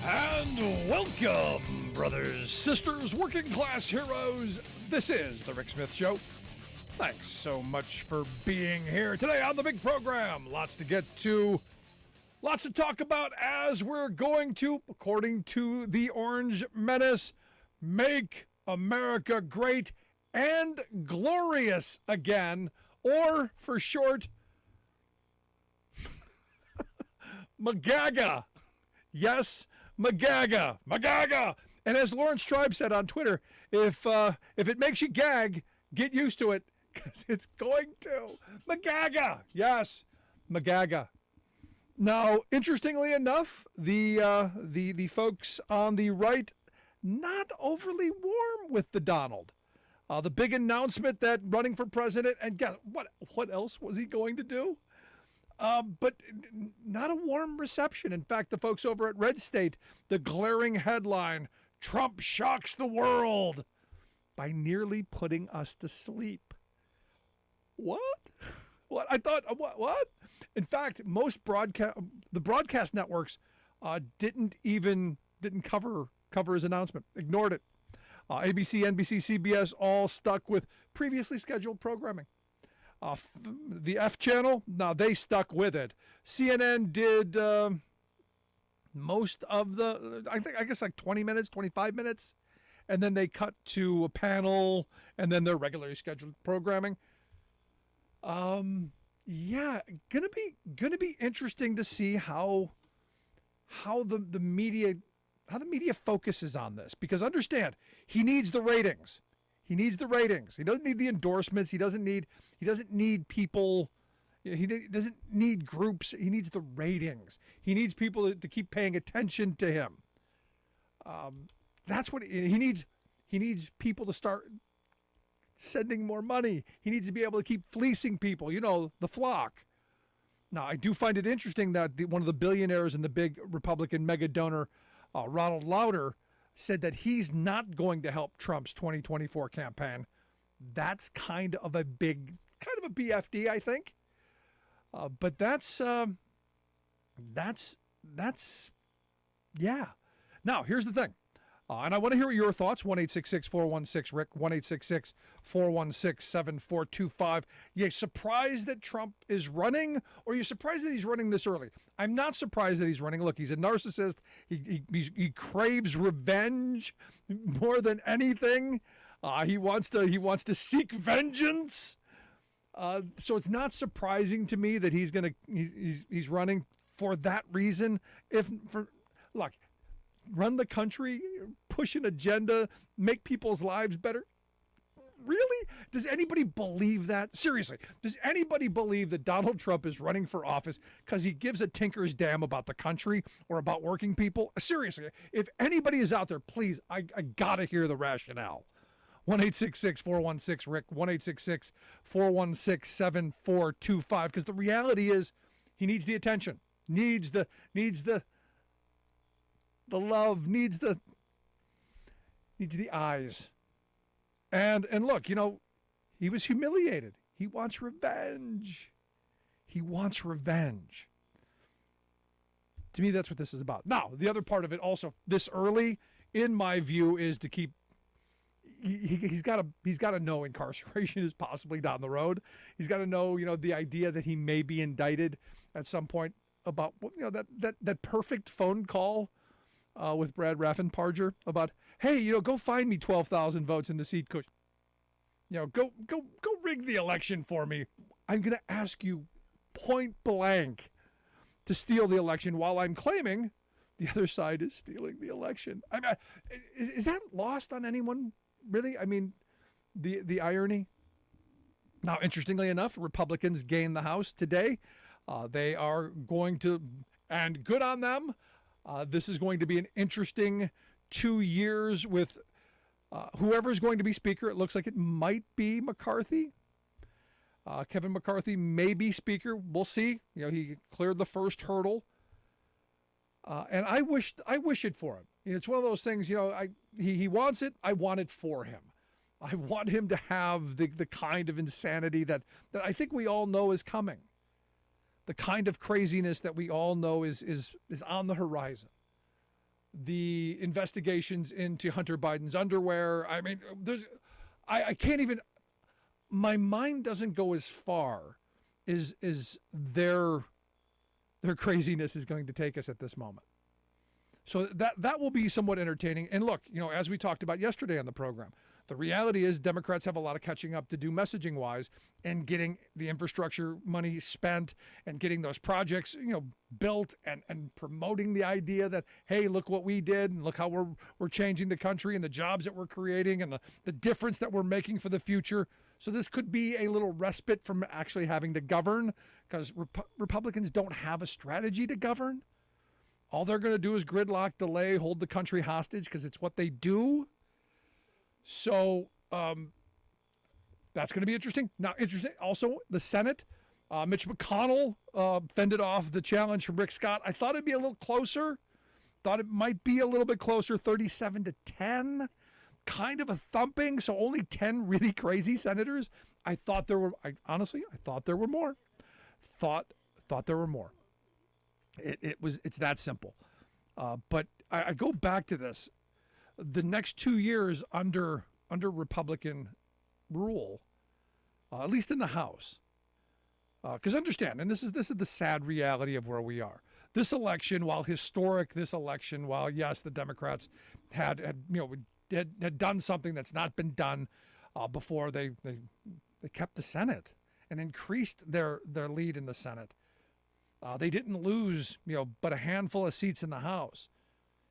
And welcome, brothers, sisters, working class heroes. This is The Rick Smith Show. Thanks so much for being here today on the big program. Lots to get to, lots to talk about as we're going to, according to the Orange Menace, make America great and glorious again, or for short, MAGAGA. Yes, MAGAGA. And as Lawrence Tribe said on Twitter, if it makes you gag, get used to it, because it's going to. MAGAGA. Yes, MAGAGA. Now, interestingly enough, the folks on the right not overly warm with the Donald. The big announcement that running for president, and guess what else was he going to do? But not a warm reception. In fact, the folks over at Red State, the glaring headline, Trump shocks the world by nearly putting us to sleep. What? What? I thought, what? In fact, the broadcast networks didn't cover his announcement, ignored it. ABC, NBC, CBS all stuck with previously scheduled programming. The F channel, now they stuck with it. CNN did most of the, I guess like 20 minutes, 25 minutes, and then they cut to a panel and then their regularly scheduled programming. Yeah, gonna be interesting to see how the media focuses on this, because understand, he needs the ratings. He needs the ratings. He doesn't need the endorsements. He doesn't need people. He doesn't need groups. He needs the ratings. He needs people to keep paying attention to him. That's what he needs. He needs people to start sending more money. He needs to be able to keep fleecing people. You know, the flock. Now, I do find it interesting that one of the billionaires and the big Republican mega donor, Ronald Lauder, said that he's not going to help Trump's 2024 campaign. That's kind of a BFD, I think. But that's yeah. Now, here's the thing. And I want to hear your thoughts. 1-866-416-RICK, 1-866-416-7425. You surprised that Trump is running, or are you surprised that he's running this early? I'm not surprised that he's running. Look, he's a narcissist. He craves revenge more than anything. He wants to seek vengeance. So it's not surprising to me that he's running for that reason. Look, run the country, push an agenda, make people's lives better. Really? Does anybody believe that? Seriously, does anybody believe that Donald Trump is running for office because he gives a tinker's damn about the country or about working people? Seriously, if anybody is out there, please, I gotta hear the rationale. 1-866-416-RICK, 1-866-416-7425. Because the reality is, he needs the attention, needs the love, needs the eyes. And look, you know, he was humiliated. He wants revenge. To me, that's what this is about. Now, the other part of it also, this early, in my view, is to keep, he's got to know incarceration is possibly down the road. He's got to know, you know, the idea that he may be indicted at some point about, you know, that perfect phone call with Brad Raffensperger about, hey, you know, go find me 12,000 votes in the seat cushion. You know, go rig the election for me. I'm going to ask you point blank to steal the election while I'm claiming the other side is stealing the election. I mean, is that lost on anyone, really? I mean, the irony. Now, interestingly enough, Republicans gained the House today. They are going to, and good on them. This is going to be an interesting 2 years with whoever is going to be Speaker. It looks like it might be McCarthy. Kevin McCarthy may be Speaker. We'll see. You know, he cleared the first hurdle. And I wish it for him. You know, it's one of those things, you know, he wants it. I want it for him. I want him to have the kind of insanity that I think we all know is coming. The kind of craziness that we all know is on the horizon. the investigations into Hunter Biden's underwear. I mean, I can't even. My mind doesn't go as far as their craziness is going to take us at this moment. So that will be somewhat entertaining. And look, as we talked about yesterday on the program, the reality is Democrats have a lot of catching up to do messaging wise and getting the infrastructure money spent and getting those projects, built and promoting the idea that, hey, look what we did and look how we're changing the country and the jobs that we're creating and the difference that we're making for the future. So this could be a little respite from actually having to govern, because Republicans don't have a strategy to govern. All they're going to do is gridlock, delay, hold the country hostage, because it's what they do. So that's going to be interesting. Now, interesting also, the Senate. Mitch McConnell fended off the challenge from Rick Scott. I thought it'd be a little closer. Thought it might be a little bit closer, 37-10. Kind of a thumping, so only 10 really crazy senators. I thought there were, honestly, I thought there were more. Thought there were more. It's that simple. But I go back to this. The next 2 years under Republican rule, at least in the House, because understand, and this is the sad reality of where we are. This election, while historic, while yes, the Democrats had done something that's not been done before, they kept the Senate and increased their lead in the Senate. They didn't lose, but a handful of seats in the House.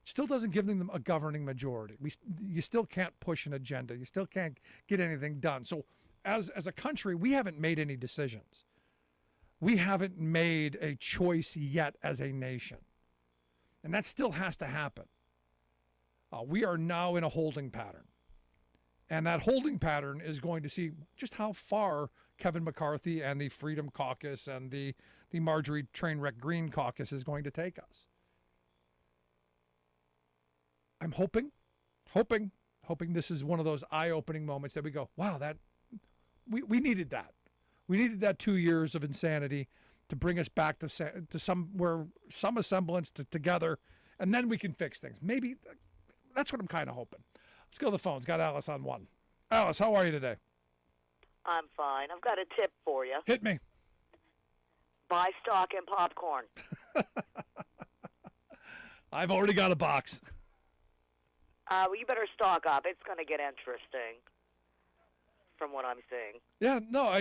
Still doesn't give them a governing majority. You still can't push an agenda. You still can't get anything done. So as a country, we haven't made any decisions. We haven't made a choice yet as a nation. And that still has to happen. We are now in a holding pattern. And that holding pattern is going to see just how far Kevin McCarthy and the Freedom Caucus and the Marjorie Trainwreck Green Caucus is going to take us. I'm hoping this is one of those eye-opening moments that we go, wow, that we needed that. We needed that 2 years of insanity to bring us back to some semblance together, and then we can fix things. Maybe that's what I'm kind of hoping. Let's go to the phones. Got Alice on one. Alice, how are you today? I'm fine. I've got a tip for you. Hit me. Buy stock in popcorn. I've already got a box. Well, you better stock up. It's going to get interesting from what I'm seeing. Yeah, no.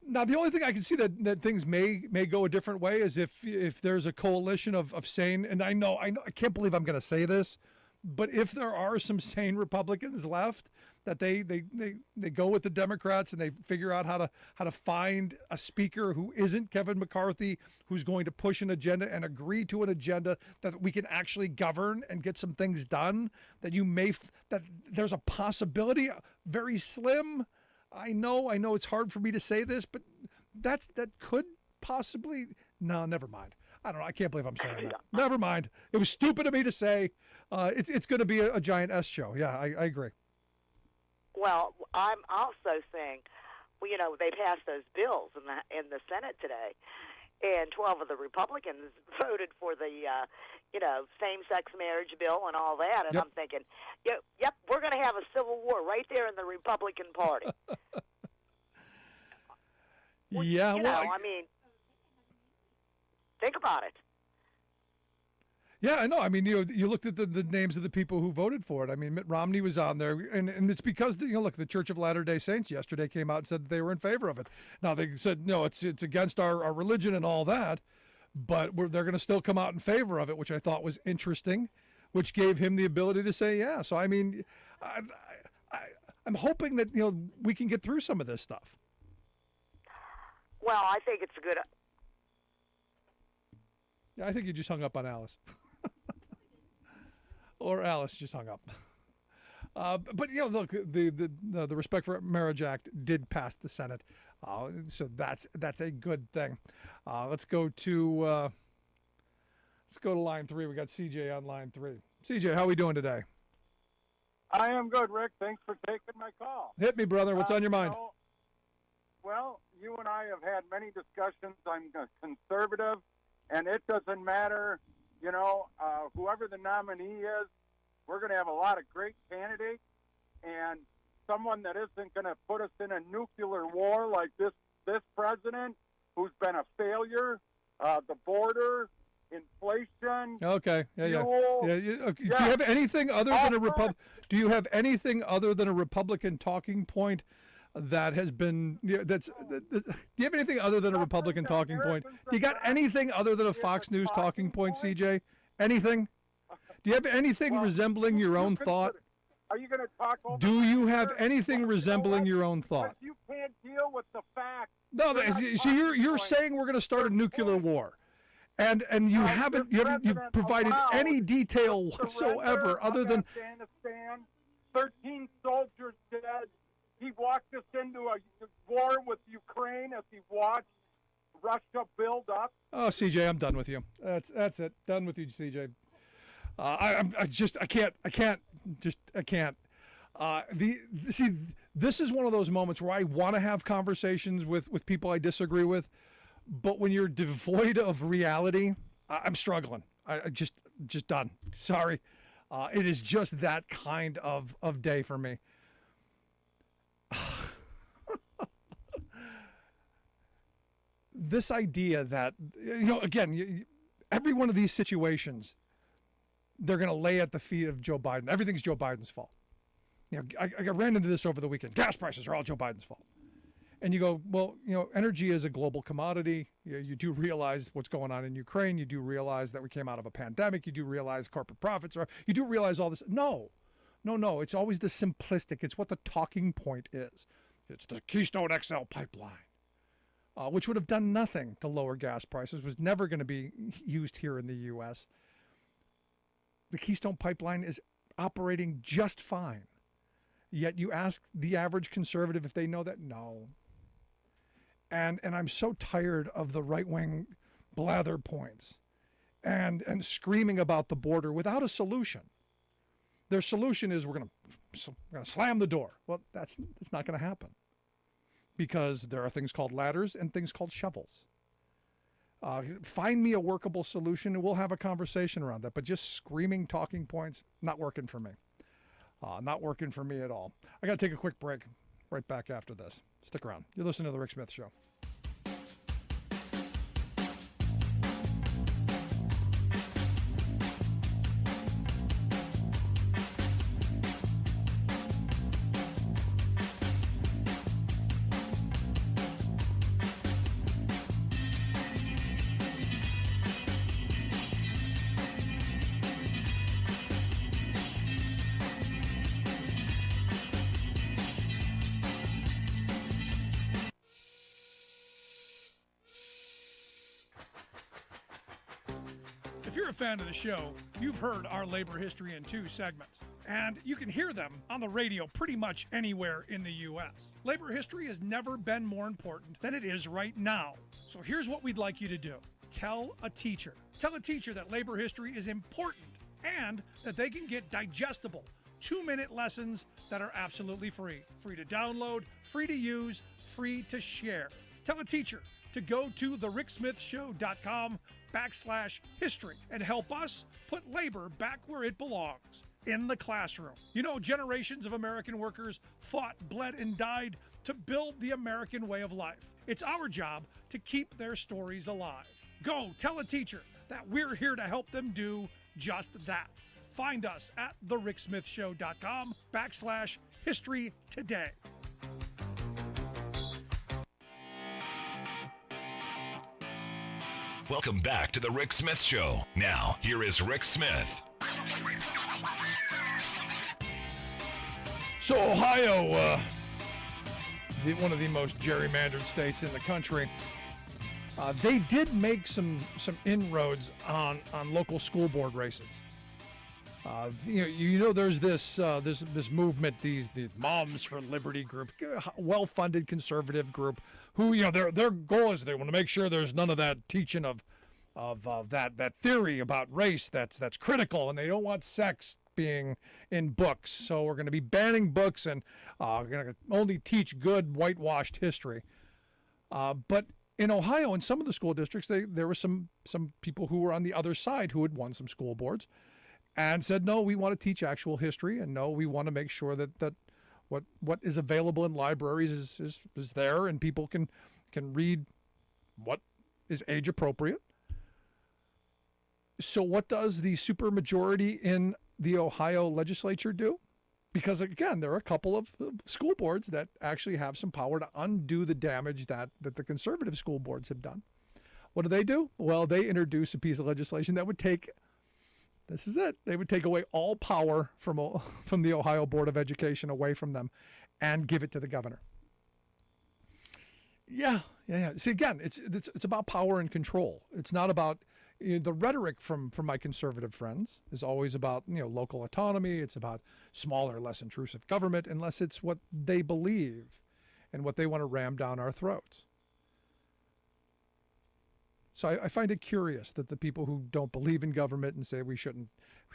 Now, the only thing I can see that things may go a different way is if there's a coalition of sane, and I know, I can't believe I'm going to say this, but if there are some sane Republicans left, that they go with the Democrats and they figure out how to find a speaker who isn't Kevin McCarthy, who's going to push an agenda and agree to an agenda that we can actually govern and get some things done, that that there's a possibility, very slim. I know it's hard for me to say this, but that could possibly, no, never mind. I don't know. I can't believe I'm saying that. Never mind. It was stupid of me to say. It's going to be a giant S show. Yeah, I agree. Well, I'm also saying, well, they passed those bills in the Senate today, and 12 of the Republicans voted for the, same-sex marriage bill and all that. And yep. I'm thinking, yep, we're going to have a civil war right there in the Republican Party. Yeah, I mean, think about it. Yeah, I know. I mean, you looked at the names of the people who voted for it. I mean, Mitt Romney was on there, and it's because look, the Church of Latter-day Saints yesterday came out and said that they were in favor of it. Now they said no, it's against our religion and all that, but they're going to still come out in favor of it, which I thought was interesting, which gave him the ability to say yeah. So I mean, I'm hoping that we can get through some of this stuff. Well, I think it's a good. Yeah, I think you just hung up on Alice. Or Alice just hung up. But look, the Respect for Marriage Act did pass the Senate, so that's a good thing. Let's go to line 3. We got CJ on line 3. CJ, how are we doing today? I am good, Rick. Thanks for taking my call. Hit me, brother. What's on your mind? Well, you and I have had many discussions. I'm a conservative, and it doesn't matter whoever the nominee is, we're going to have a lot of great candidates, and someone that isn't going to put us in a nuclear war like this president, who's been a failure, the border, inflation. Okay. Fuel. Okay. Do you have anything other than a Do you have anything other than a Republican talking point that has been? Do you have anything other than a Republican talking point? Do you got anything other than a Fox News talking point, CJ? Anything? Do you have anything resembling your own thought? Are you going to talk over? Do you have anything resembling your own thought? You can't deal with the facts. No, so you're saying we're going to start a nuclear war. And you haven't provided any detail whatsoever other than Afghanistan, 13 soldiers dead. He walked us into a war with Ukraine as he watched Russia build up. Oh, CJ, I'm done with you. That's it. Done with you, CJ. I can't. This is one of those moments where I want to have conversations with people I disagree with. But when you're devoid of reality, I'm struggling. I just done. Sorry. It is just that kind of day for me. This idea that, again, every one of these situations, they're going to lay at the feet of Joe Biden. Everything's Joe Biden's fault. I ran into this over the weekend. Gas prices are all Joe Biden's fault. And you go, well, energy is a global commodity. You do realize what's going on in Ukraine. You do realize that we came out of a pandemic. You do realize corporate profits are. You do realize all this. No. It's always the simplistic. It's what the talking point is. It's the Keystone XL pipeline, which would have done nothing to lower gas prices, was never going to be used here in the U.S. The Keystone pipeline is operating just fine. Yet you ask the average conservative if they know that. No. And I'm so tired of the right-wing blather points and screaming about the border without a solution. Their solution is we're going to slam the door. Well, that's not going to happen, because there are things called ladders and things called shovels. Find me a workable solution and we'll have a conversation around that. But just screaming talking points, not working for me. Not working for me at all. I got to take a quick break. Right back after this. Stick around. You're listening to The Rick Smith Show. If you're a fan of the show, you've heard our Labor History in 2 segments, and you can hear them on the radio pretty much anywhere in the U.S. Labor history has never been more important than it is right now. So here's what we'd like you to do. Tell a teacher. Tell a teacher that labor history is important and that they can get digestible 2-minute lessons that are absolutely free. Free to download, free to use, free to share. Tell a teacher to go to thericksmithshow.com/history and help us put labor back where it belongs, in the classroom. Generations of American workers fought, bled, and died to build the American way of life. It's our job to keep their stories alive. Go tell a teacher that we're here to help them do just that. Find us at thericksmithshow.com/history today. Welcome back to The Rick Smith Show. Now, here is Rick Smith. So Ohio, one of the most gerrymandered states in the country, they did make some inroads on local school board races. There's this movement, these Moms for Liberty group, well-funded conservative group, who their goal is they want to make sure there's none of that teaching of that theory about race that's critical, and they don't want sex being in books. So we're going to be banning books and going to only teach good whitewashed history. But in Ohio, in some of the school districts, there were some people who were on the other side who had won some school boards and said, no, we want to teach actual history, and no, we want to make sure that what is available in libraries is there, and people can read what is age appropriate. So what does the supermajority in the Ohio legislature do? Because, again, there are a couple of school boards that actually have some power to undo the damage that the conservative school boards have done. What do? Well, they introduce a piece of legislation that would take, this is it, they would take away all power from the Ohio Board of Education away from them and give it to the governor. Yeah. See, again, it's about power and control. It's not about, the rhetoric from my conservative friends is always about, local autonomy. It's about smaller, less intrusive government, unless it's what they believe and what they want to ram down our throats. So I find it curious that the people who don't believe in government and say we should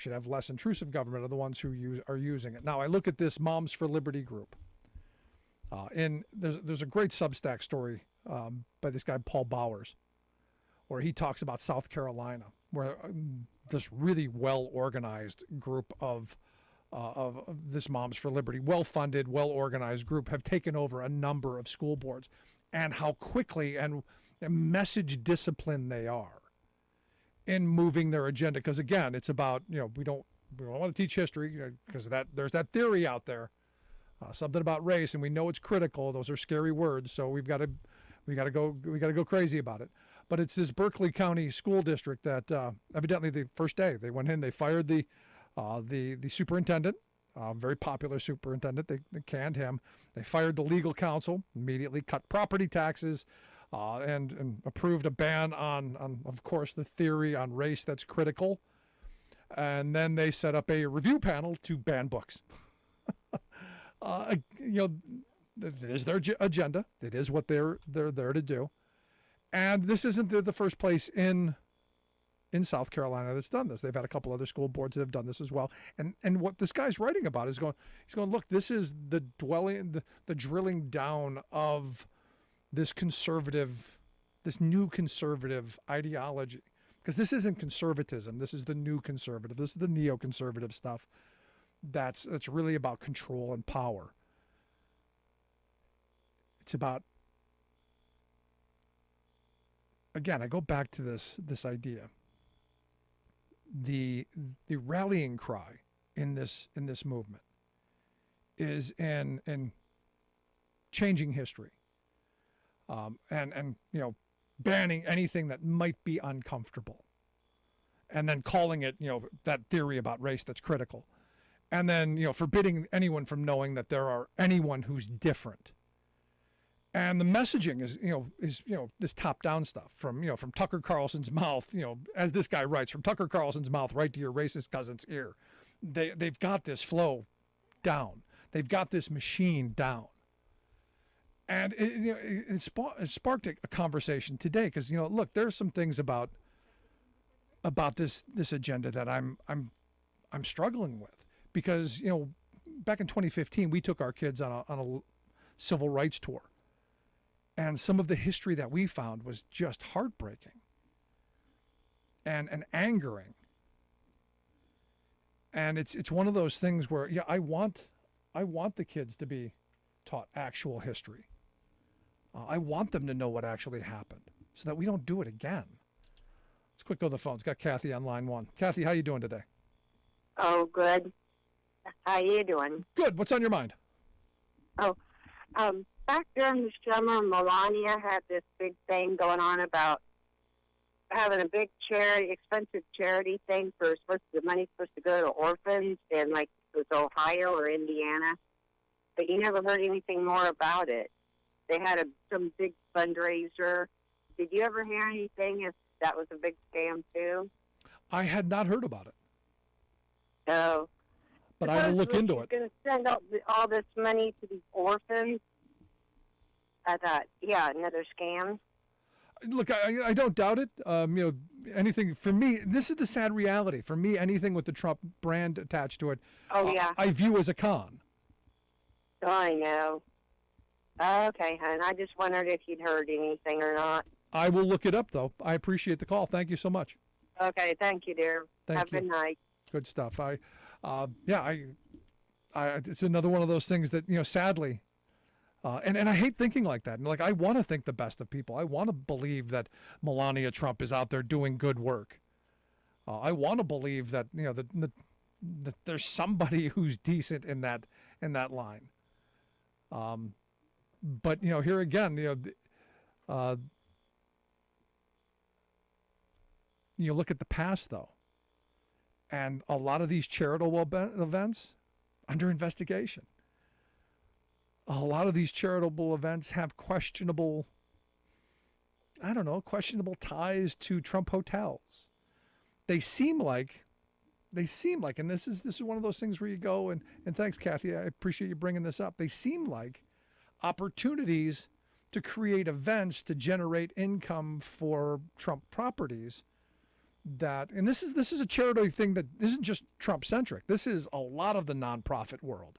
have less intrusive government are the ones who are using it. Now, I look at this Moms for Liberty group. And there's a great Substack story by this guy, Paul Bowers, where he talks about South Carolina, where this really well-organized group of this Moms for Liberty, well-funded, well-organized group have taken over a number of school boards, and how quickly and message disciplined they are in moving their agenda. Because, again, it's about, we don't want to teach history because there's that theory out there, something about race, and we know it's critical. Those are scary words, so we got to go crazy about it. But it's this Berkeley County school district that evidently the first day they went in, they fired the superintendent, very popular superintendent. They canned him. They fired the legal counsel, immediately cut property taxes, and approved a ban on, of course, the theory on race that's critical. And then they set up a review panel to ban books. It is their agenda. It is what they're there to do. And this isn't the first place in South Carolina that's done this. They've had a couple other school boards that have done this as well. And what this guy's writing about is he's going, look, this is the drilling down of this new conservative ideology. Because this isn't conservatism. This is the new conservative. This is the neoconservative stuff. That's really about control and power. It's about, again, I go back to this idea. The rallying cry in this movement is in changing history, and banning anything that might be uncomfortable, and then calling it that theory about race that's critical, and then forbidding anyone from knowing that there are anyone who's different. And the messaging is this top-down stuff from Tucker Carlson's mouth, as this guy writes, from Tucker Carlson's mouth right to your racist cousin's ear. They've got this flow down. They've got this machine down. And it sparked a conversation today because look, there's some things about this agenda that I'm struggling with because back in 2015 we took our kids on a civil rights tour. And some of the history that we found was just heartbreaking and angering. And it's one of those things where, I want the kids to be taught actual history. I want them to know what actually happened so that we don't do it again. Let's quick go to the phones. Got Kathy on line one. Kathy, how you doing today? Oh, good. How you doing? Good. What's on your mind? Back during the summer, Melania had this big thing going on about having a big expensive charity thing the money's supposed to go to orphans in it was Ohio or Indiana. But you never heard anything more about it. They had some big fundraiser. Did you ever hear anything if that was a big scam too? I had not heard about it. Oh. But I will look into it. Going to send all this money to these orphans. I thought, another scam. Look, I don't doubt it. Anything for me, this is the sad reality. For me, anything with the Trump brand attached to it, I view as a con. Oh, I know. Okay, hon. I just wondered if you'd heard anything or not. I will look it up, though. I appreciate the call. Thank you so much. Okay, thank you, dear. Thank Have you. a good night. Good stuff. It's another one of those things that, sadly, and I hate thinking like that. And like, I want to think the best of people. I want to believe that Melania Trump is out there doing good work. I want to believe that, that there's somebody who's decent in that line. But here again, you look at the past though, and a lot of these charitable events under investigation. A lot of these charitable events have questionable ties to Trump hotels. They seem like, and this is one of those things where you go and thanks, Kathy, I appreciate you bringing this up. They seem like opportunities to create events to generate income for Trump properties. And this is a charity thing that isn't just Trump centric. This is a lot of the nonprofit world.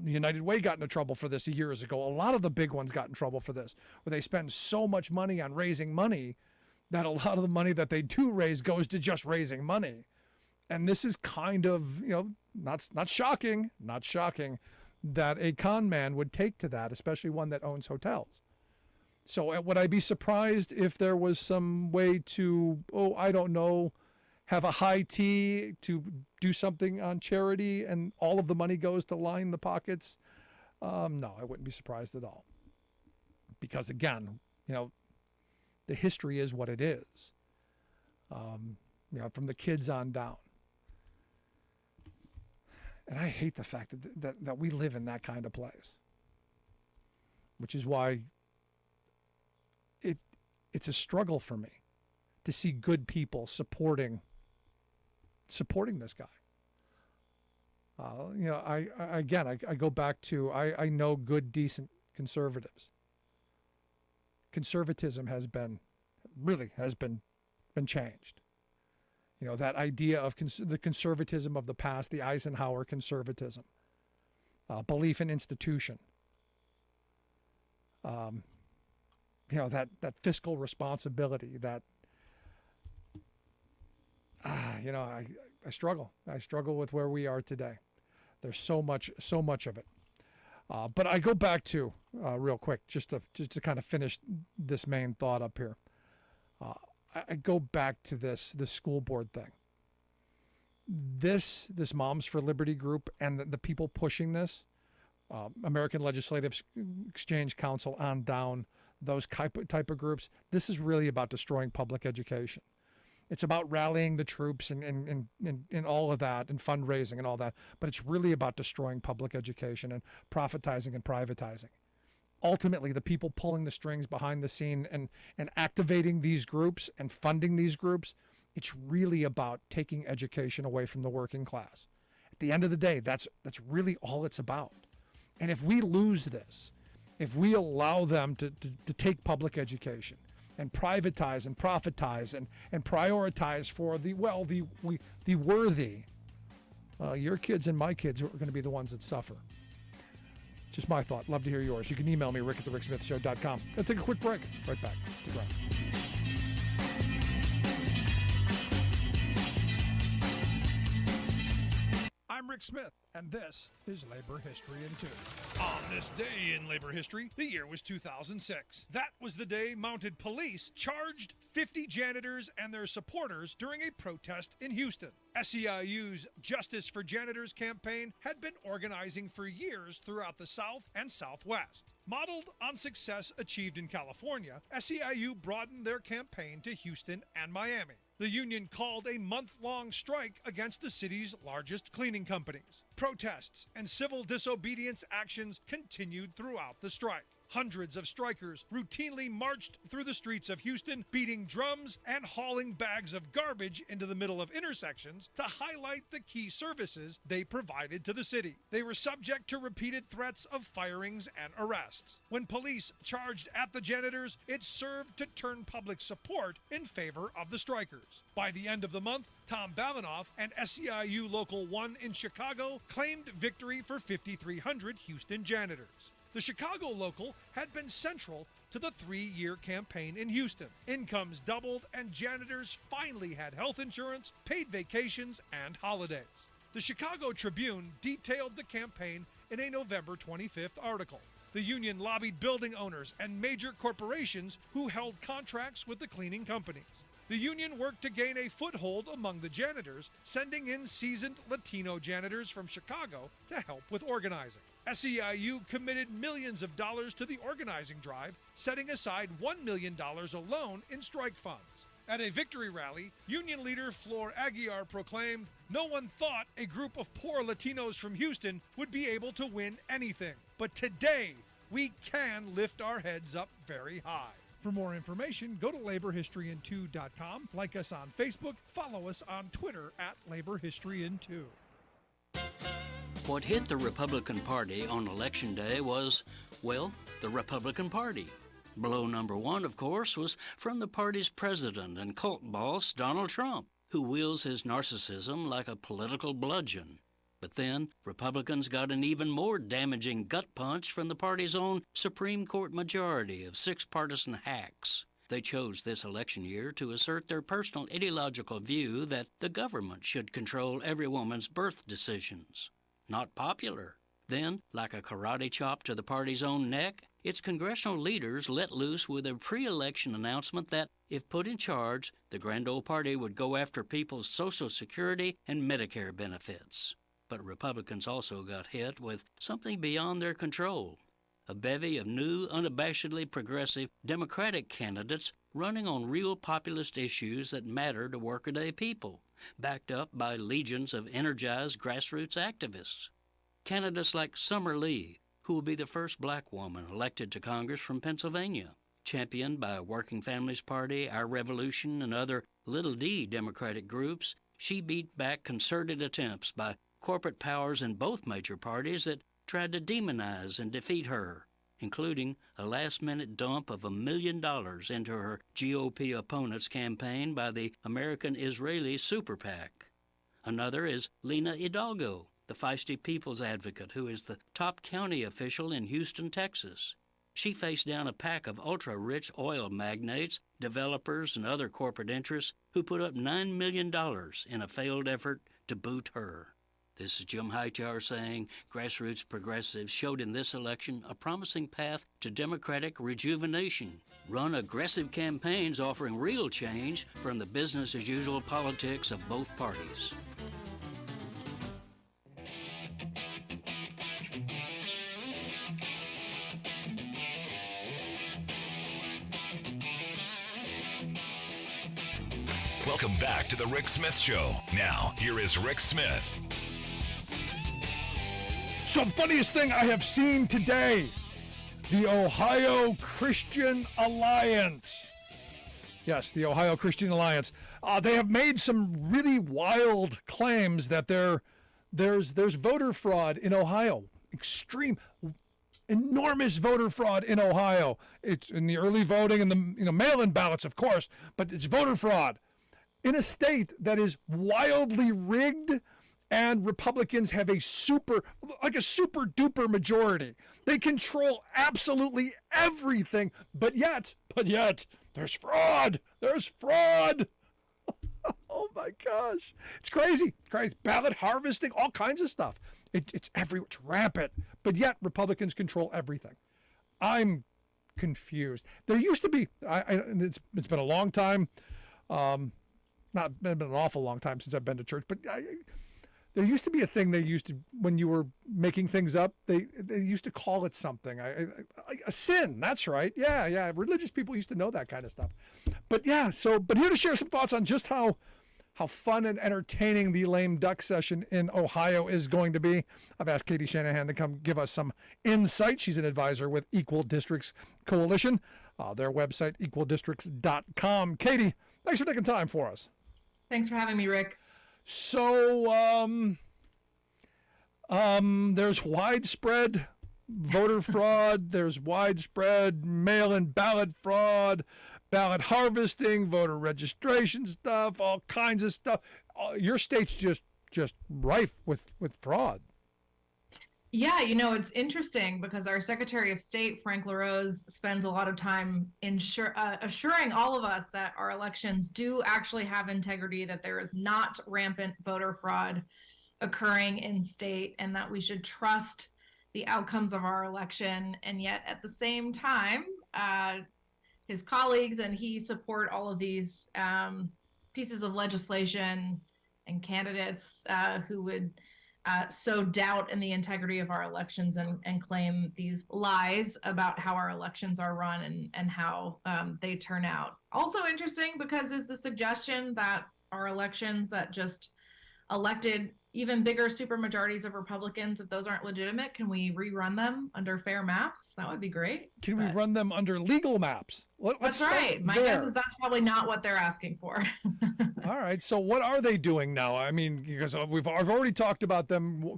United Way got into trouble for this years ago. A lot of the big ones got in trouble for this, where they spend so much money on raising money that a lot of the money that they do raise goes to just raising money. And this is kind of, not shocking that a con man would take to that, especially one that owns hotels. So would I be surprised if there was some way to, have a high tea to do something on charity and all of the money goes to line the pockets? No, I wouldn't be surprised at all. Because again, the history is what it is. From the kids on down. And I hate the fact that we live in that kind of place. Which is why it's a struggle for me to see good people supporting this guy. I go back to, I know good, decent conservatives. Conservatism has been changed. That idea of the conservatism of the past, the Eisenhower conservatism, belief in institution, that fiscal responsibility, I struggle. I struggle with where we are today. There's so much of it. But I go back to real quick, just to kind of finish this main thought up here. I go back to this school board thing. This Moms for Liberty group and the people pushing this, American Legislative Exchange Council on down, those type of groups, this is really about destroying public education. It's about rallying the troops and all of that and fundraising and all that, but it's really about destroying public education and profitizing and privatizing. Ultimately, the people pulling the strings behind the scene and activating these groups and funding these groups, it's really about taking education away from the working class. At the end of the day, that's really all it's about. And if we lose this, if we allow them to take public education and privatize and profitize and prioritize for the worthy, your kids and my kids are going to be the ones that suffer. Just my thought. Love to hear yours. You can email me, rick@thericksmithshow.com. Gonna take a quick break. Right back. Stick around. I'm Rick Smith, and this is Labor History in 2. On this day in labor history, the year was 2006. That was the day mounted police charged 50 janitors and their supporters during a protest in Houston. SEIU's Justice for Janitors campaign had been organizing for years throughout the South and Southwest. Modeled on success achieved in California, SEIU broadened their campaign to Houston and Miami. The union called a month-long strike against the city's largest cleaning companies. Protests and civil disobedience actions continued throughout the strike. Hundreds of strikers routinely marched through the streets of Houston, beating drums and hauling bags of garbage into the middle of intersections to highlight the key services they provided to the city. They were subject to repeated threats of firings and arrests. When police charged at the janitors, it served to turn public support in favor of the strikers. By the end of the month, Tom Balinoff and SEIU Local 1 in Chicago claimed victory for 5,300 Houston janitors. The Chicago local had been central to the 3-year campaign in Houston. Incomes doubled, and janitors finally had health insurance, paid vacations, and holidays. The Chicago Tribune detailed the campaign in a November 25th article. The union lobbied building owners and major corporations who held contracts with the cleaning companies. The union worked to gain a foothold among the janitors, sending in seasoned Latino janitors from Chicago to help with organizing. SEIU committed millions of dollars to the organizing drive, setting aside $1 million alone in strike funds. At a victory rally, union leader Flor Aguiar proclaimed, "No one thought a group of poor Latinos from Houston would be able to win anything. But today, we can lift our heads up very high." For more information, go to laborhistoryin2.com, like us on Facebook, follow us on Twitter at laborhistoryin2. What hit the Republican Party on Election Day was, well, the Republican Party. Blow number one, of course, was from the party's president and cult boss, Donald Trump, who wields his narcissism like a political bludgeon. But then, Republicans got an even more damaging gut punch from the party's own Supreme Court majority of 6 partisan hacks. They chose this election year to assert their personal ideological view that the government should control every woman's birth decisions. Not popular. Then, like a karate chop to the party's own neck, its congressional leaders let loose with a pre-election announcement that, if put in charge, the grand old party would go after people's Social Security and Medicare benefits. But Republicans also got hit with something beyond their control. A bevy of new, unabashedly progressive Democratic candidates running on real populist issues that matter to workaday people, backed up by legions of energized grassroots activists. Candidates like Summer Lee, who will be the first black woman elected to Congress from Pennsylvania, championed by Working Families Party, Our Revolution, and other little d Democratic groups. She beat back concerted attempts by corporate powers in both major parties that tried to demonize and defeat her, including a last-minute dump of $1 million into her GOP opponent's campaign by the American-Israeli Super PAC. Another is Lena Hidalgo, the feisty people's advocate who is the top county official in Houston, Texas. She faced down a pack of ultra-rich oil magnates, developers, and other corporate interests who put up $9 million in a failed effort to boot her. This is Jim Hightower saying grassroots progressives showed in this election a promising path to Democratic rejuvenation. Run aggressive campaigns offering real change from the business-as-usual politics of both parties. Welcome back to the Rick Smith Show. Now, here is Rick Smith. So, funniest thing I have seen today, the Ohio Christian Alliance. Yes, the Ohio Christian Alliance. They have made some really wild claims that there's voter fraud in Ohio. Extreme, enormous voter fraud in Ohio. It's in the early voting and the mail-in ballots, of course, but it's voter fraud in a state that is wildly rigged. And Republicans have a super duper majority. They control absolutely everything. But yet, there's fraud. There's fraud. Oh my gosh. It's crazy. Ballot harvesting, all kinds of stuff. It's everywhere. It's rampant. But yet, Republicans control everything. I'm confused. There used to be, it's been a long time, not been an awful long time since I've been to church, but there used to be a thing they used to, when you were making things up, they used to call it something. A sin, that's right. Yeah. Religious people used to know that kind of stuff. But yeah, but here to share some thoughts on just how fun and entertaining the lame duck session in Ohio is going to be. I've asked Katie Shanahan to come give us some insight. She's an advisor with Equal Districts Coalition, their website, equaldistricts.com. Katie, thanks for taking time for us. Thanks for having me, Rick. So, there's widespread voter fraud. There's widespread mail-in ballot fraud, ballot harvesting, voter registration stuff, all kinds of stuff. Your state's just rife with fraud. Yeah, it's interesting because our Secretary of State, Frank LaRose, spends a lot of time assuring all of us that our elections do actually have integrity, that there is not rampant voter fraud occurring in state, and that we should trust the outcomes of our election. And yet, at the same time, his colleagues and he support all of these pieces of legislation and candidates who would sow doubt in the integrity of our elections and claim these lies about how our elections are run and how they turn out. Also interesting because is the suggestion that our elections that just elected even bigger supermajorities of Republicans, if those aren't legitimate, can we rerun them under fair maps? That would be great. Can we run them under legal maps? That's right. My guess is that's probably not what they're asking for. All right. So what are they doing now? I mean, because I've already talked about them,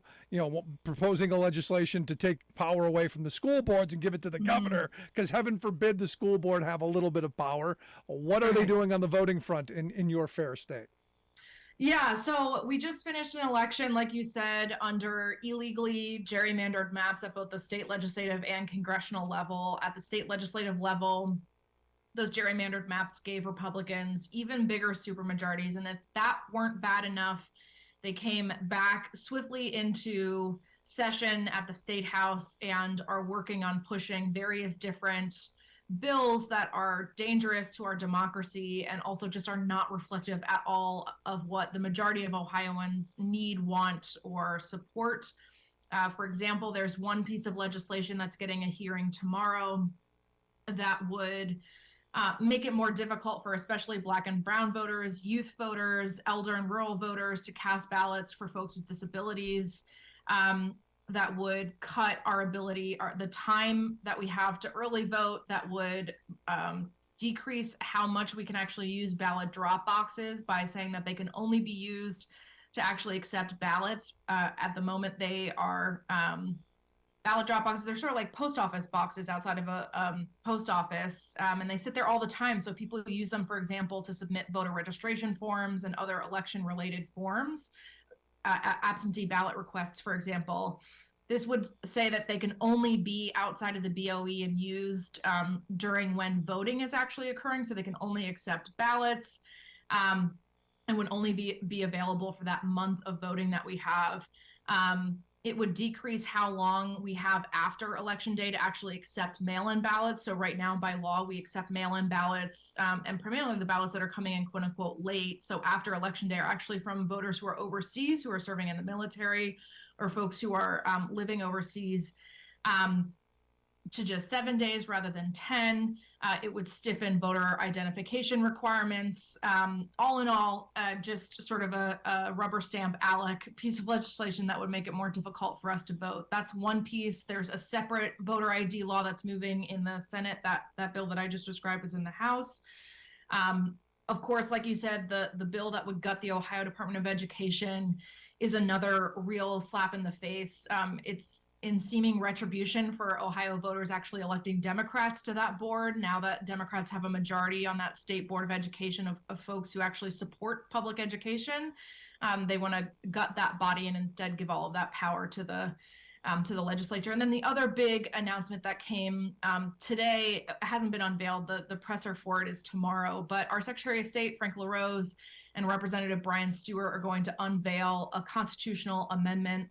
proposing a legislation to take power away from the school boards and give it to the governor, because heaven forbid the school board have a little bit of power. What are they doing on the voting front in your fair state? Yeah, so we just finished an election, like you said, under illegally gerrymandered maps at both the state legislative and congressional level. At the state legislative level, those gerrymandered maps gave Republicans even bigger supermajorities. And if that weren't bad enough, they came back swiftly into session at the state house and are working on pushing various different bills that are dangerous to our democracy and also just are not reflective at all of what the majority of Ohioans need, want, or support. For example, there's one piece of legislation that's getting a hearing tomorrow that would make it more difficult for especially Black and Brown voters, youth voters, elder and rural voters to cast ballots for folks with disabilities. That would cut our ability, the time that we have to early vote, that would decrease how much we can actually use ballot drop boxes by saying that they can only be used to actually accept ballots. At the moment, they are ballot drop boxes. They're sort of like post office boxes outside of a post office, and they sit there all the time. So people use them, for example, to submit voter registration forms and other election-related forms. Absentee ballot requests, for example. This would say that they can only be outside of the BOE and used during when voting is actually occurring, so they can only accept ballots and would only be available for that month of voting that we have. It would decrease how long we have after Election Day to actually accept mail-in ballots. So right now, by law, we accept mail-in ballots, and primarily the ballots that are coming in, quote unquote, late. So after Election Day are actually from voters who are overseas, who are serving in the military, or folks who are living overseas, to just 7 days rather than 10. It would stiffen voter identification requirements. All in all, just sort of a rubber stamp ALEC piece of legislation that would make it more difficult for us to vote. That's one piece. There's a separate voter ID law that's moving in the Senate. That bill that I just described is in the House. Of course, like you said, the bill that would gut the Ohio Department of Education is another real slap in the face. It's in seeming retribution for Ohio voters actually electing Democrats to that board. Now that Democrats have a majority on that state board of education of folks who actually support public education, they want to gut that body and instead give all of that power to the legislature. And then the other big announcement that came today hasn't been unveiled. The presser for it is tomorrow. But our Secretary of State, Frank LaRose, and Representative Brian Stewart are going to unveil a constitutional amendment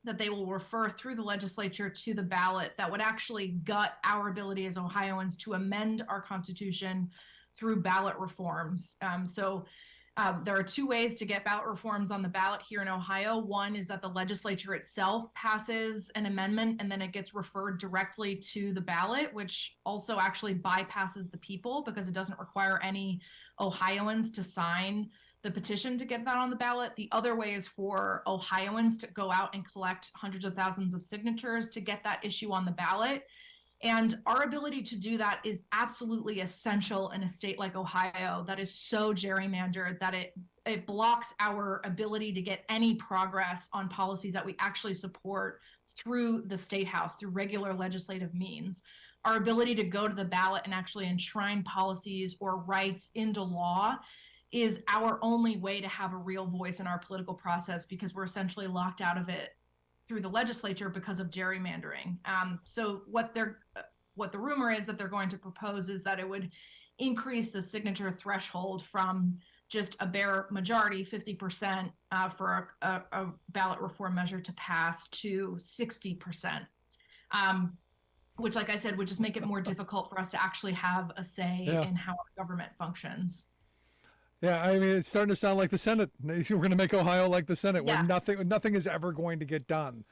that they will refer through the legislature to the ballot that would actually gut our ability as Ohioans to amend our Constitution through ballot reforms. There are two ways to get ballot reforms on the ballot here in Ohio. One is that the legislature itself passes an amendment and then it gets referred directly to the ballot, which also actually bypasses the people because it doesn't require any Ohioans to sign the petition to get that on the ballot. The other way is for Ohioans to go out and collect hundreds of thousands of signatures to get that issue on the ballot. And our ability to do that is absolutely essential in a state like Ohio that is so gerrymandered that it blocks our ability to get any progress on policies that we actually support through the state house, through regular legislative means. Our ability to go to the ballot and actually enshrine policies or rights into law is our only way to have a real voice in our political process because we're essentially locked out of it through the legislature because of gerrymandering. So what the rumor is that they're going to propose is that it would increase the signature threshold from just a bare majority, 50%, for a ballot reform measure to pass to 60%, which, like I said, would just make it more difficult for us to actually have a say in how our government functions. Yeah, I mean, it's starting to sound like the Senate. We're going to make Ohio like the Senate, where Yes. nothing is ever going to get done.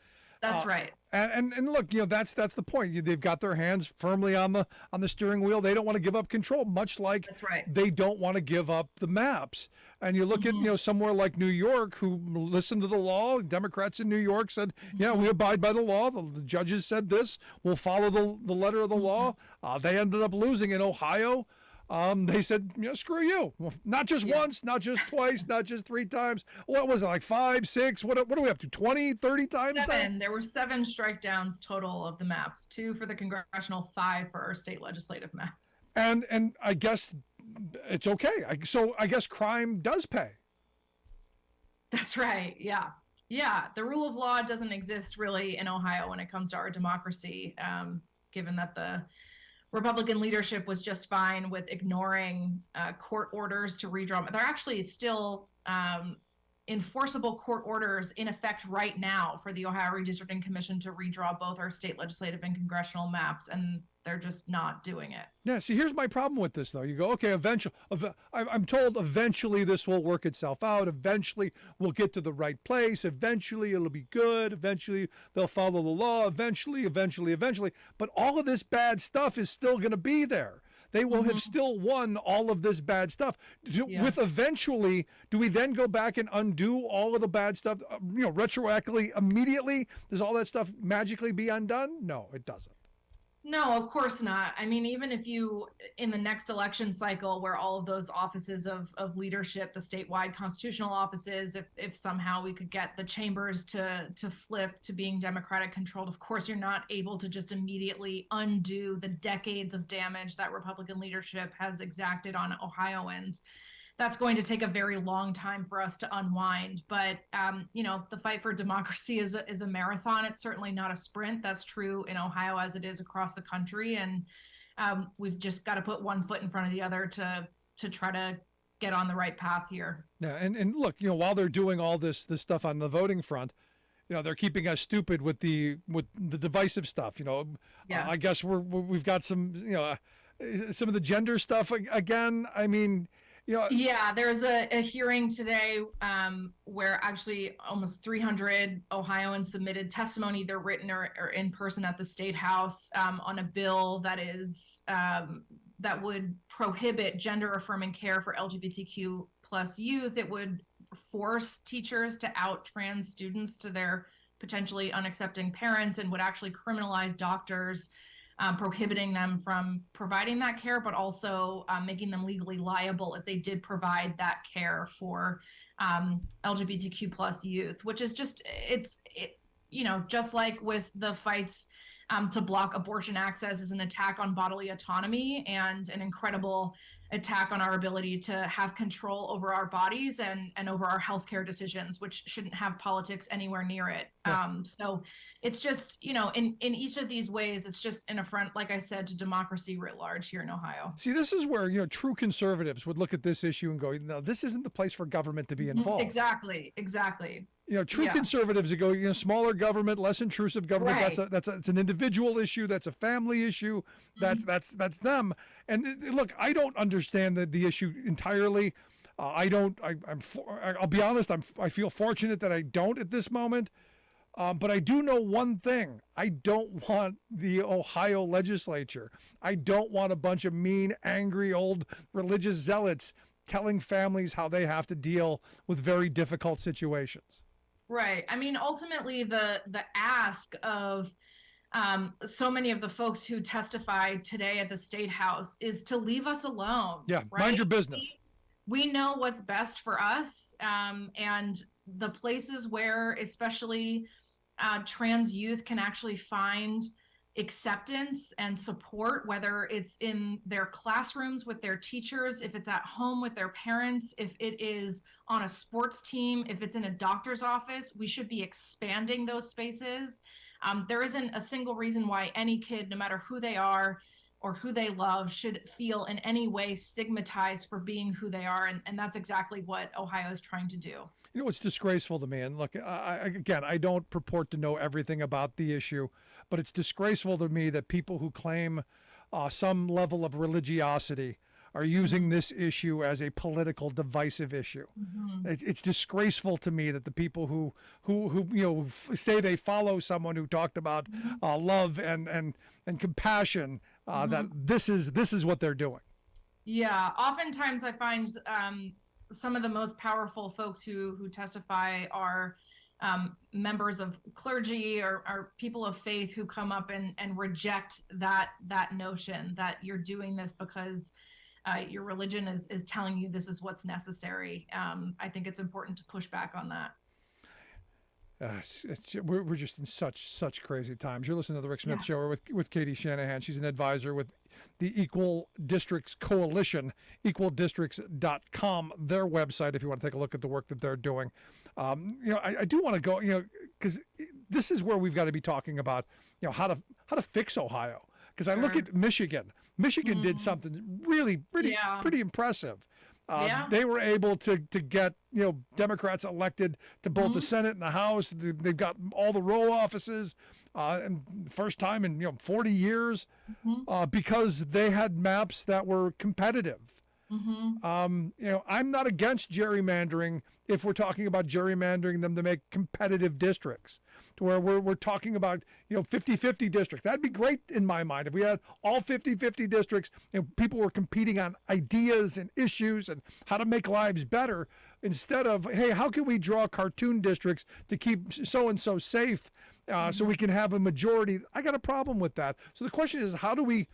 That's right. And look, that's the point. They've got their hands firmly on the steering wheel. They don't want to give up control, much like That's right. they don't want to give up the maps. And you look at somewhere like New York, who listened to the law. Democrats in New York said, "Yeah, we abide by the law. The judges said this. We'll follow the letter of the law." They ended up losing in Ohio. They said, screw you. Well, not just once, not just twice, not just 3 times. What was it, like 5, 6? What are we up to, 20, 30 times 7. now? There were 7 strike downs total of the maps, 2 for the congressional, 5 for our state legislative maps. And I guess it's okay. So I guess crime does pay. That's right. Yeah. Yeah. The rule of law doesn't exist really in Ohio when it comes to our democracy, given that the Republican leadership was just fine with ignoring court orders to redraw. There are actually still enforceable court orders in effect right now for the Ohio Redistricting Commission to redraw both our state legislative and congressional maps, and they're just not doing it. Yeah, see, here's my problem with this, though. You go, okay, eventually, I'm told eventually this will work itself out. Eventually we'll get to the right place. Eventually it'll be good. Eventually they'll follow the law. Eventually. But all of this bad stuff is still going to be there. They will have still won all of this bad stuff. With eventually, do we then go back and undo all of the bad stuff, retroactively, immediately? Does all that stuff magically be undone? No, it doesn't. No, of course not. I mean, even if you, in the next election cycle, where all of those offices of leadership, the statewide constitutional offices, if somehow we could get the chambers to flip to being Democratic controlled, of course, you're not able to just immediately undo the decades of damage that Republican leadership has exacted on Ohioans. That's going to take a very long time for us to unwind. But, the fight for democracy is a marathon. It's certainly not a sprint. That's true in Ohio as it is across the country. And we've just got to put one foot in front of the other to try to get on the right path here. Yeah. And look, while they're doing all this stuff on the voting front, they're keeping us stupid with the divisive stuff. Yes. I guess we've got some of the gender stuff again. I mean, yeah, there's a hearing today where actually almost 300 Ohioans submitted testimony, either written or in person at the State House, on a bill that would prohibit gender-affirming care for LGBTQ plus youth. It would force teachers to out trans students to their potentially unaccepting parents, and would actually criminalize doctors, prohibiting them from providing that care, but also making them legally liable if they did provide that care for LGBTQ plus youth, which is just, just like with the fights to block abortion access is an attack on bodily autonomy and an incredible attack on our ability to have control over our bodies and over our healthcare decisions, which shouldn't have politics anywhere near it. Yeah. So it's just, in each of these ways, it's just an affront, like I said, to democracy writ large here in Ohio. See, this is where, true conservatives would look at this issue and go, no, this isn't the place for government to be involved. Exactly. True conservatives that go, smaller government, less intrusive government. Right. It's an individual issue. That's a family issue. That's them. And look, I don't understand the issue entirely. I'll be honest. I feel fortunate that I don't at this moment. But I do know one thing. I don't want the Ohio legislature. I don't want a bunch of mean, angry, old religious zealots telling families how they have to deal with very difficult situations. Right. I mean, ultimately, the ask of so many of the folks who testified today at the State House is to leave us alone. Yeah, right? Mind your business. We know what's best for us, and the places where especially trans youth can actually find acceptance and support, whether it's in their classrooms with their teachers, if it's at home with their parents, if it is on a sports team, if it's in a doctor's office. We should be expanding those spaces. There isn't a single reason why any kid, no matter who they are or who they love, should feel in any way stigmatized for being who they are. And that's exactly what Ohio is trying to do. You know, it's disgraceful to me. And look, again, I don't purport to know everything about the issue, but it's disgraceful to me that people who claim some level of religiosity are using this issue as a political divisive issue. Mm-hmm. It's disgraceful to me that the people who say they follow someone who talked about love and compassion, that this is what they're doing. Yeah, oftentimes I find some of the most powerful folks who testify are members of clergy or people of faith who come up and reject that notion that you're doing this because your religion is telling you this is what's necessary. I think it's important to push back on that. We're just in such crazy times. You're listening to the Rick Smith Show with Katie Shanahan. She's an advisor with the Equal Districts Coalition, equaldistricts.com, their website, if you want to take a look at the work that they're doing. I do want to go, because this is where we've got to be talking about, how to fix Ohio. Because I look at Michigan. Michigan did something really pretty impressive. They were able to get Democrats elected to both the Senate and the House. They've got all the row offices, and first time in 40 years, because they had maps that were competitive. I'm not against gerrymandering if we're talking about gerrymandering them to make competitive districts, to where we're talking about 50-50 districts. That'd be great in my mind if we had all 50-50 districts and people were competing on ideas and issues and how to make lives better, instead of, hey, how can we draw cartoon districts to keep so and so safe, so we can have a majority. I got a problem with that. So the question is, how do we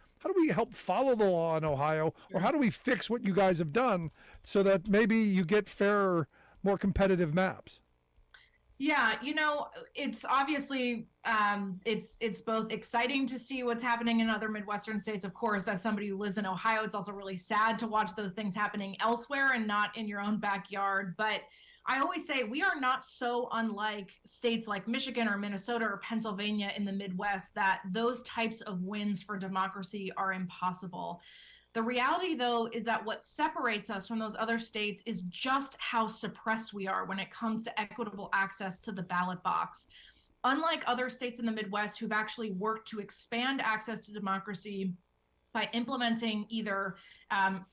help follow the law in Ohio, or how do we fix what you guys have done so that maybe you get fairer, more competitive maps? Yeah, it's obviously it's both exciting to see what's happening in other Midwestern states. Of course, as somebody who lives in Ohio, it's also really sad to watch those things happening elsewhere and not in your own backyard. But I always say we are not so unlike states like Michigan or Minnesota or Pennsylvania in the Midwest that those types of wins for democracy are impossible. The reality, though, is that what separates us from those other states is just how suppressed we are when it comes to equitable access to the ballot box. Unlike other states in the Midwest who've actually worked to expand access to democracy by implementing either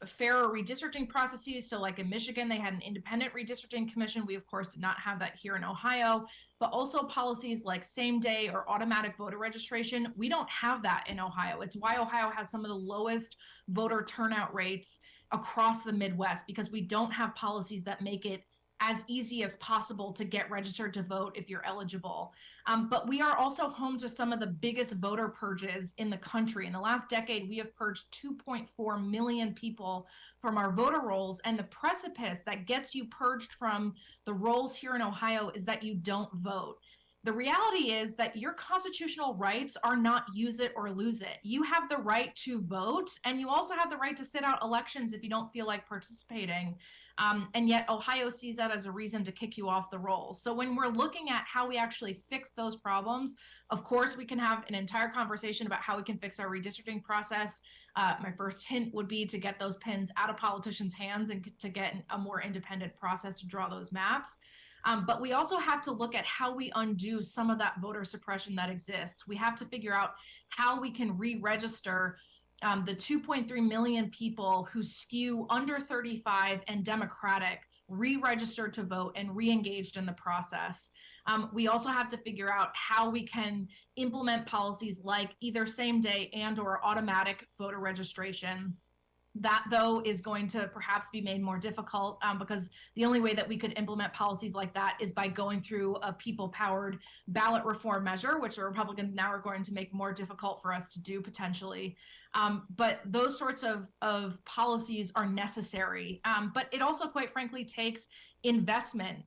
fairer redistricting processes. So like in Michigan, they had an independent redistricting commission. We, of course, did not have that here in Ohio, but also policies like same day or automatic voter registration. We don't have that in Ohio. It's why Ohio has some of the lowest voter turnout rates across the Midwest, because we don't have policies that make it as easy as possible to get registered to vote if you're eligible. But we are also home to some of the biggest voter purges in the country. In the last decade, we have purged 2.4 million people from our voter rolls. And the precipice that gets you purged from the rolls here in Ohio is that you don't vote. The reality is that your constitutional rights are not use it or lose it. You have the right to vote, and you also have the right to sit out elections if you don't feel like participating. And yet Ohio sees that as a reason to kick you off the rolls. So when we're looking at how we actually fix those problems, of course, we can have an entire conversation about how we can fix our redistricting process. My first hint would be to get those pins out of politicians' hands and to get a more independent process to draw those maps. But we also have to look at how we undo some of that voter suppression that exists. We have to figure out how we can re-register the 2.3 million people who skew under 35 and Democratic, re-registered to vote and re-engaged in the process. We also have to figure out how we can implement policies like either same day and or automatic voter registration. That, though, is going to perhaps be made more difficult because the only way that we could implement policies like that is by going through a people-powered ballot reform measure, which the Republicans now are going to make more difficult for us to do potentially. But those sorts of policies are necessary. But it also, quite frankly, takes investment.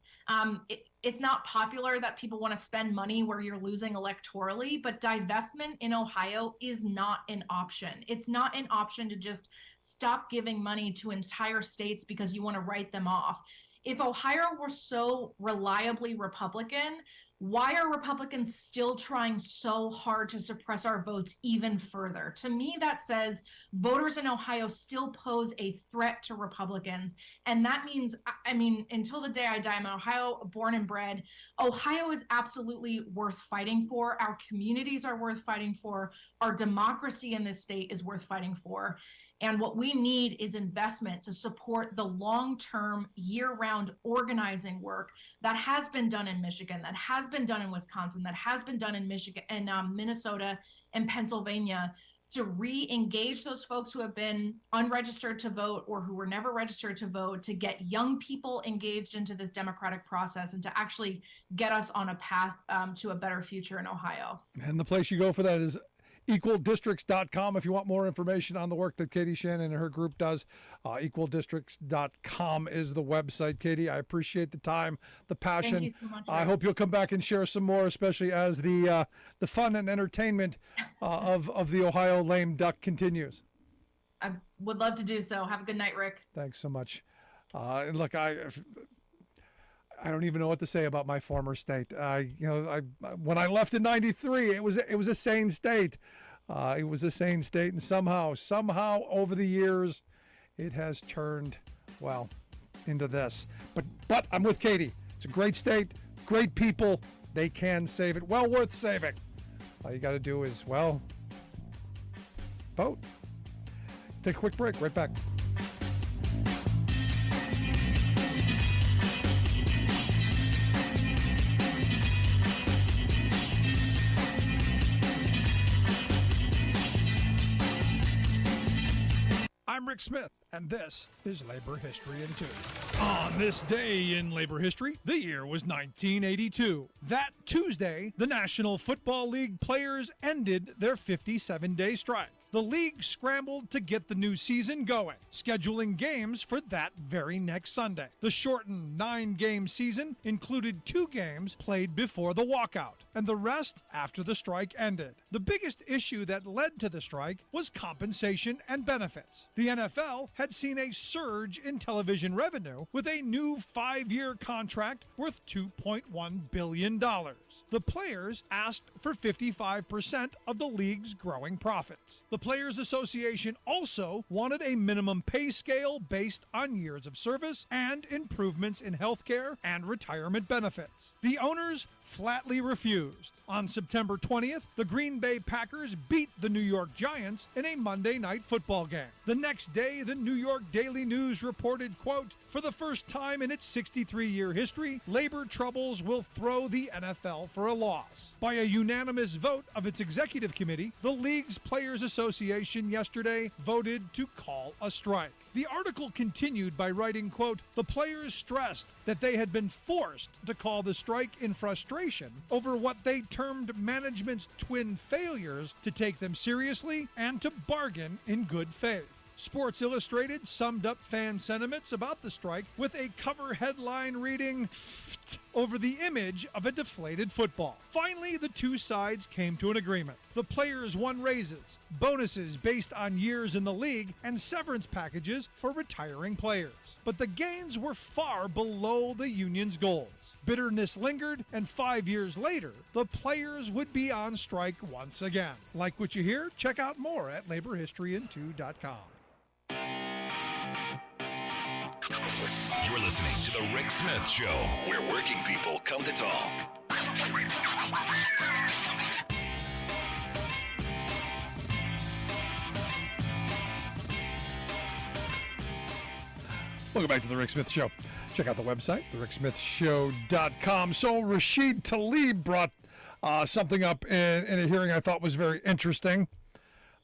it's not popular that people want to spend money where you're losing electorally, but divestment in Ohio is not an option. It's not an option to just stop giving money to entire states because you want to write them off. If Ohio were so reliably Republican, why are Republicans still trying so hard to suppress our votes even further? To me, that says voters in Ohio still pose a threat to Republicans. And that means, I mean, until the day I die, I'm Ohio born and bred. Ohio is absolutely worth fighting for. Our communities are worth fighting for. Our democracy in this state is worth fighting for. And what we need is investment to support the long-term, year-round organizing work that has been done in Michigan, that has been done in Wisconsin, that has been done in Michigan and Minnesota and Pennsylvania, to re-engage those folks who have been unregistered to vote or who were never registered to vote, to get young people engaged into this democratic process, and to actually get us on a path to a better future in Ohio. And the place you go for that is equaldistricts.com if you want more information on the work that Katie Shannon and her group does. Equaldistricts.com is the website. Katie, I appreciate the time, the passion. Thank you so much, I hope you'll come back and share some more, especially as the fun and entertainment of the Ohio lame duck continues. I would love to do so. Have a good night, Rick. Thanks so much. And look, I don't even know what to say about my former state. When I left in '93, it was a sane state. It was a sane state, and somehow over the years, it has turned, well, into this. But I'm with Katie. It's a great state, great people. They can save it. Well worth saving. All you got to do is, well, vote. Take a quick break. Right back. I'm Rick Smith, and this is Labor History in 2. On this day in labor history, the year was 1982. That Tuesday, the National Football League players ended their 57-day strike. The league scrambled to get the new season going, scheduling games for that very next Sunday. The shortened 9-game season included 2 games played before the walkout, and the rest after the strike ended. The biggest issue that led to the strike was compensation and benefits. The NFL had seen a surge in television revenue with a new 5-year contract worth $2.1 billion. The players asked for 55% of the league's growing profits. The Players Association also wanted a minimum pay scale based on years of service and improvements in health care and retirement benefits. The owners flatly refused. On September 20th, the Green Bay Packers beat the New York Giants in a Monday night football game. The next day, the New York Daily News reported, quote, "For the first time in its 63-year history, labor troubles will throw the NFL for a loss." By a unanimous vote of its executive committee, the league's Players Association yesterday voted to call a strike. The article continued by writing, quote, "The players stressed that they had been forced to call the strike in frustration over what they termed management's twin failures to take them seriously and to bargain in good faith." Sports Illustrated summed up fan sentiments about the strike with a cover headline reading, over the image of a deflated football. Finally, the two sides came to an agreement. The players won raises, bonuses based on years in the league, and severance packages for retiring players. But the gains were far below the union's goals. Bitterness lingered, and 5 years later, the players would be on strike once again. Like what you hear? Check out more at laborhistoryin2.com. You're listening to The Rick Smith Show, where working people come to talk. Welcome back to The Rick Smith Show. Check out the website, thericksmithshow.com. So Rashid Tlaib brought something up in a hearing I thought was very interesting.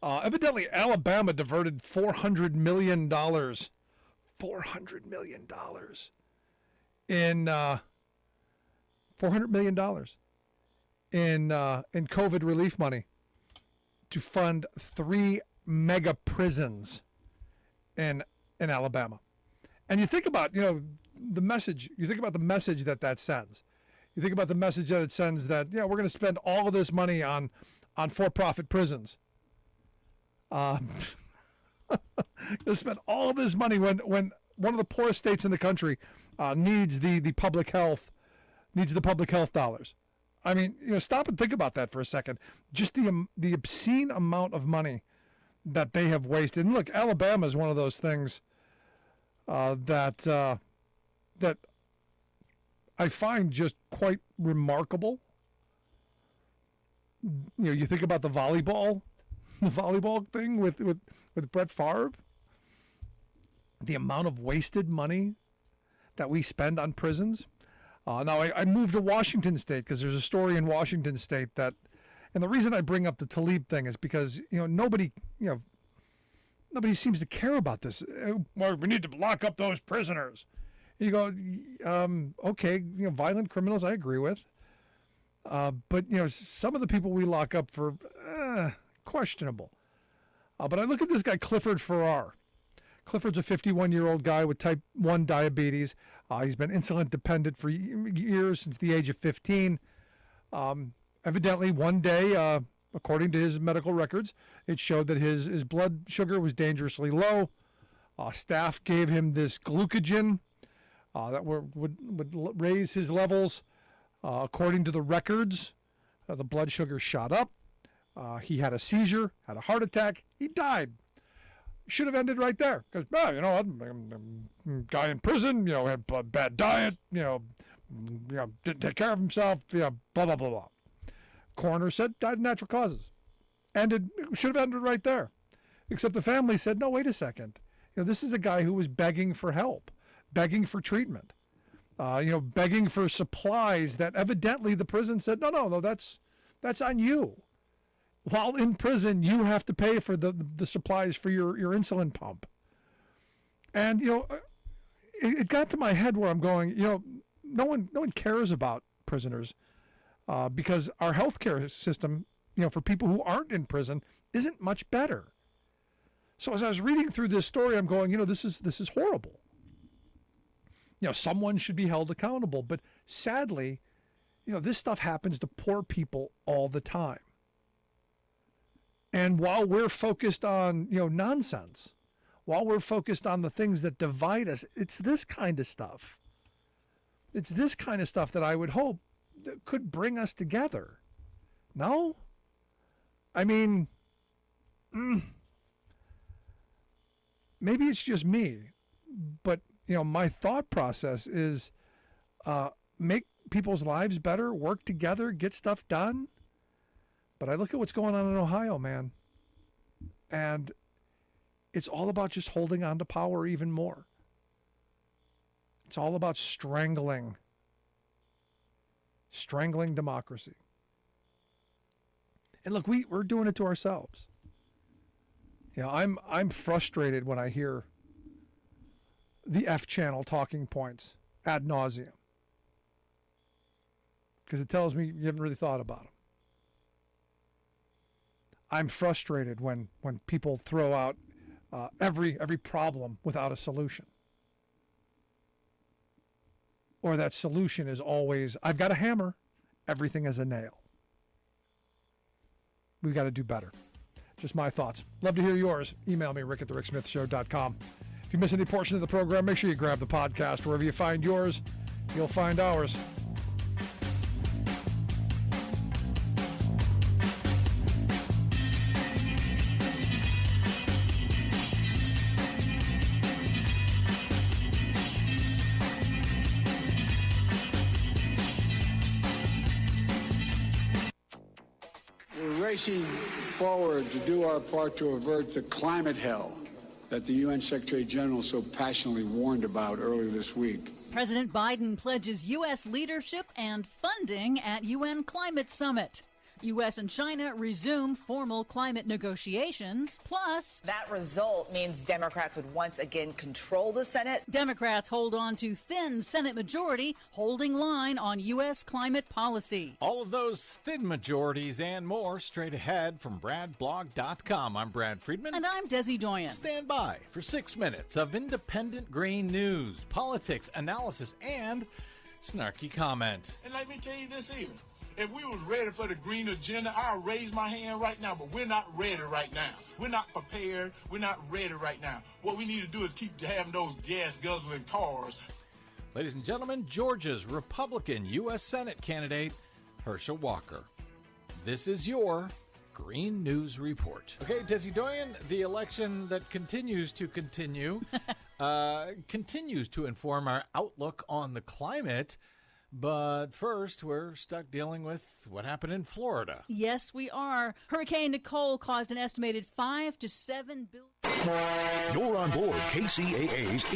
Evidently, Alabama diverted $400 million. $400 million in $400 million in COVID relief money to fund 3 mega prisons in Alabama. And you think about, the message, that sends. You think about the message that it sends that, we're going to spend all of this money on for-profit prisons. Going to spend all of this money when one of the poorest states in the country needs the public health dollars. I mean, stop and think about that for a second. Just the obscene amount of money that they have wasted. And look, Alabama is one of those things that I find just quite remarkable. You think about the volleyball thing with Brett Favre. The amount of wasted money that we spend on prisons. Now, I moved to Washington State because there's a story in Washington State that, and the reason I bring up the Tlaib thing is because nobody seems to care about this. Well, we need to lock up those prisoners. You go, okay, violent criminals, I agree with. But, some of the people we lock up for, questionable. But I look at this guy, Clifford Farrar. Clifford's a 51-year-old guy with type 1 diabetes. He's been insulin dependent for years, since the age of 15. Evidently, one day, according to his medical records, it showed that his blood sugar was dangerously low. Staff gave him this glucogen that would raise his levels. According to the records, the blood sugar shot up. He had a seizure, had a heart attack. He died. Should have ended right there because, guy in prison, had a bad diet, didn't take care of himself, blah, blah, blah, blah. Coroner said died of natural causes. Should have ended right there. Except the family said, no, wait a second. This is a guy who was begging for help, begging for treatment, begging for supplies that evidently the prison said, no, that's on you. While in prison, you have to pay for the supplies for your insulin pump. And, it got to my head where I'm going, no one cares about prisoners because our healthcare system, for people who aren't in prison, isn't much better. So as I was reading through this story, I'm going, this is horrible. Someone should be held accountable. But sadly, this stuff happens to poor people all the time. And while we're focused on, nonsense, while we're focused on the things that divide us, it's this kind of stuff. It's this kind of stuff that I would hope that could bring us together. No? I mean, maybe it's just me, but, my thought process is make people's lives better, work together, get stuff done. But I look at what's going on in Ohio, man, and it's all about just holding on to power even more. It's all about strangling democracy. And look, we're doing it to ourselves. I'm frustrated when I hear the F channel talking points ad nauseum because it tells me you haven't really thought about them. I'm frustrated when people throw out every problem without a solution. Or that solution is always, I've got a hammer, everything is a nail. We've got to do better. Just my thoughts. Love to hear yours. Email me, rick@thericksmithshow.com. If you miss any portion of the program, make sure you grab the podcast. Wherever you find yours, you'll find ours. Racing forward to do our part to avert the climate hell that the UN Secretary General so passionately warned about earlier this week. President Biden pledges U.S. leadership and funding at UN Climate Summit. U.S. and China resume formal climate negotiations. Plus, that result means Democrats would once again control the Senate. Democrats hold on to thin Senate majority, holding line on U.S. climate policy. All of those thin majorities and more straight ahead from BradBlog.com. I'm Brad Friedman. And I'm Desi Doyen. Stand by for 6 minutes of independent green news, politics, analysis, and snarky comment. And let me tell you this even. If we was ready for the green agenda, I'll raise my hand right now, but we're not ready right now. We're not prepared. We're not ready right now. What we need to do is keep having those gas-guzzling cars. Ladies and gentlemen, Georgia's Republican U.S. Senate candidate, Herschel Walker. This is your Green News Report. Okay, Desi Doyen, the election that continues to inform our outlook on the climate. But first, we're stuck dealing with what happened in Florida. Yes, we are. Hurricane Nicole caused an estimated 5 to 7 billion. You're on board KCAA's